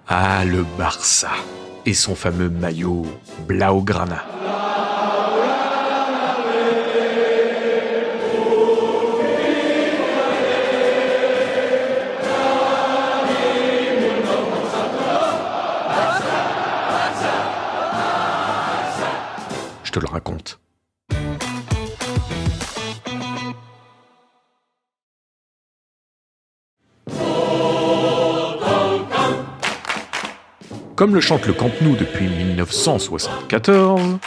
Ah, le Barça et son fameux maillot Blaugrana. Je te le raconte. Comme le chante le Camp Nou depuis 1974,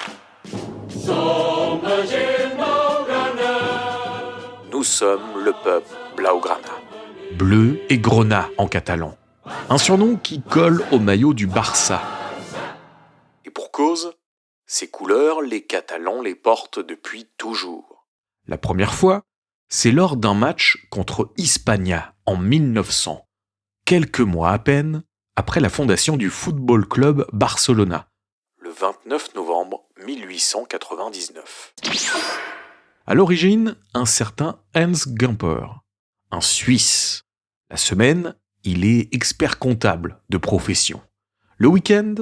nous sommes le peuple Blaugrana, bleu et grenat en catalan, un surnom qui colle au maillot du Barça. Et pour cause, ces couleurs, les Catalans les portent depuis toujours. La première fois, c'est lors d'un match contre Hispania en 1900, quelques mois à peine après la fondation du Football Club Barcelona, le 29 novembre 1899. À l'origine, un certain Hans Gamper, un Suisse. La semaine, il est expert comptable de profession. Le week-end,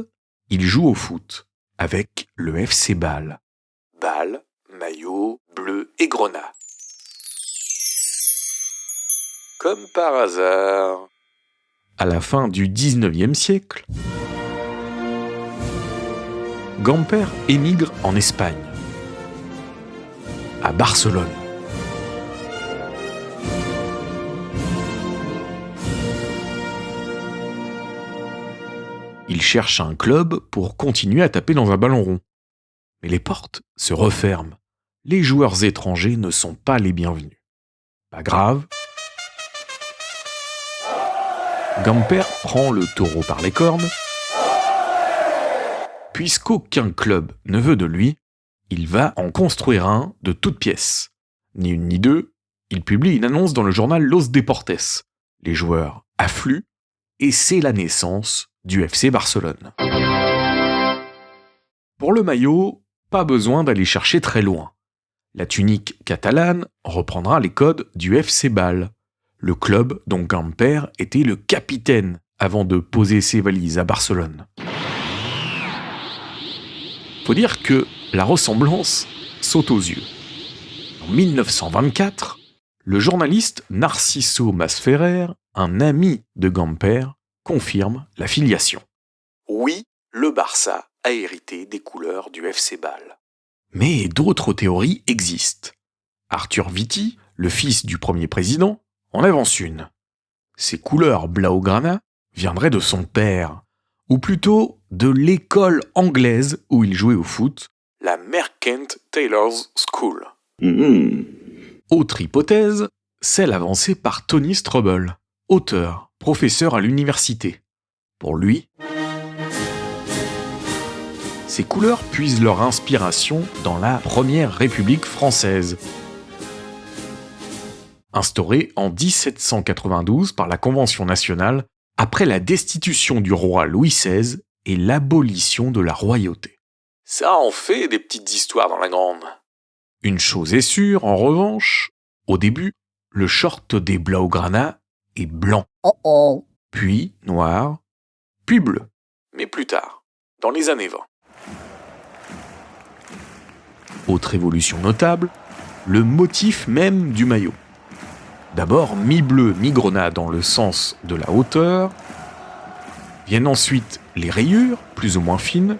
il joue au foot avec le FC Bâle. Bâle, maillot bleu et grenat. Comme par hasard. À la fin du 19e siècle, Gamper émigre en Espagne, à Barcelone. Il cherche un club pour continuer à taper dans un ballon rond. Mais les portes se referment. Les joueurs étrangers ne sont pas les bienvenus. Pas grave. Gamper prend le taureau par les cornes. Puisqu'aucun club ne veut de lui, il va en construire un de toutes pièces. Ni une ni deux, il publie une annonce dans le journal Los Deportes. Les joueurs affluent et c'est la naissance du FC Barcelone. Pour le maillot, pas besoin d'aller chercher très loin. La tunique catalane reprendra les codes du FC Bâle, le club dont Gamper était le capitaine avant de poser ses valises à Barcelone. Faut dire que la ressemblance saute aux yeux. En 1924, le journaliste Narciso Masferrer, un ami de Gamper, confirme la filiation. Oui, le Barça a hérité des couleurs du FC Bâle. Mais d'autres théories existent. Arthur Vitti, le fils du premier président, en avance une. Ces couleurs Blaugrana viendraient de son père, ou plutôt de l'école anglaise où il jouait au foot, la Merchant Taylor's School. Autre hypothèse, celle avancée par Tony Strobel, auteur, professeur à l'université. Pour lui, ces couleurs puisent leur inspiration dans la Première République française, instaurée en 1792 par la Convention nationale après la destitution du roi Louis XVI et l'abolition de la royauté. Ça en fait des petites histoires dans la grande. Une chose est sûre, en revanche, au début, le short des Blaugrana est blanc, puis noir, puis bleu, mais plus tard, dans les années 20. Autre évolution notable, le motif même du maillot. D'abord mi-bleu, mi-grenat dans le sens de la hauteur, viennent ensuite les rayures, plus ou moins fines,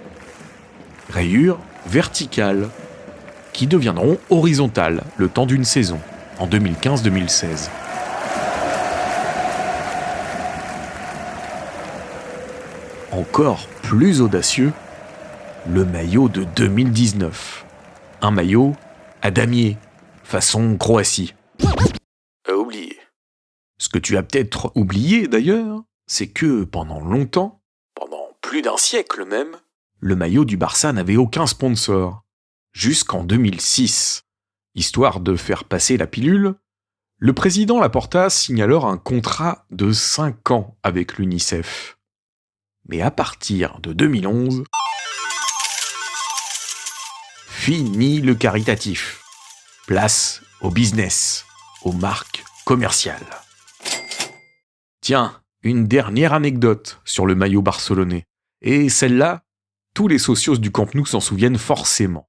rayures verticales, qui deviendront horizontales le temps d'une saison, en 2015-2016. Encore plus audacieux, le maillot de 2019. Un maillot à damier, façon Croatie. Oublié. Ce que tu as peut-être oublié d'ailleurs, c'est que pendant longtemps, pendant plus d'un siècle même, le maillot du Barça n'avait aucun sponsor. Jusqu'en 2006. Histoire de faire passer la pilule, le président Laporta signe alors un contrat de 5 ans avec l'UNICEF. Mais à partir de 2011, fini le caritatif. Place au business, aux marques commerciales. Tiens, une dernière anecdote sur le maillot barcelonais. Et celle-là, tous les socios du Camp Nou s'en souviennent forcément.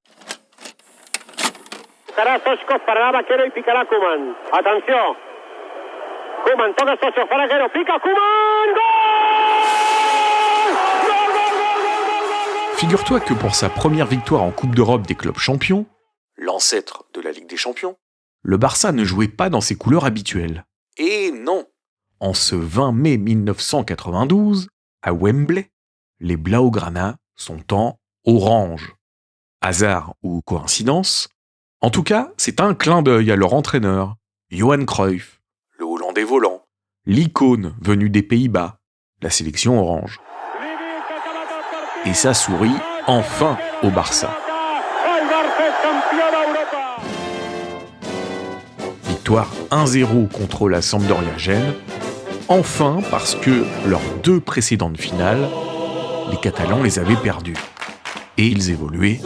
Sosco para Vaquero y picará Koeman. Attention. Koeman toca Sosco para Vaquero, pica Koeman. Goal! Figure-toi que pour sa première victoire en Coupe d'Europe des clubs champions, l'ancêtre de la Ligue des Champions, le Barça ne jouait pas dans ses couleurs habituelles. Et non! En ce 20 mai 1992, à Wembley, les Blaugrana sont en orange. Hasard ou coïncidence? En tout cas, c'est un clin d'œil à leur entraîneur, Johan Cruyff, le Hollandais volant, l'icône venue des Pays-Bas, la sélection orange. Et ça sourit enfin au Barça. Victoire 1-0 contre la Sampdoria Gênes, enfin parce que leurs 2 précédentes finales, les Catalans les avaient perdues. Et ils évoluaient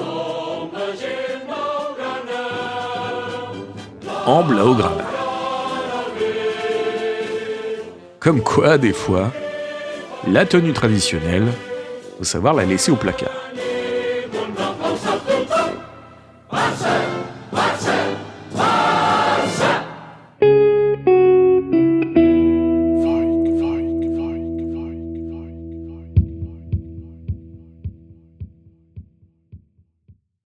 en Blaugrana. Comme quoi, des fois, la tenue traditionnelle, faut savoir la laisser au placard.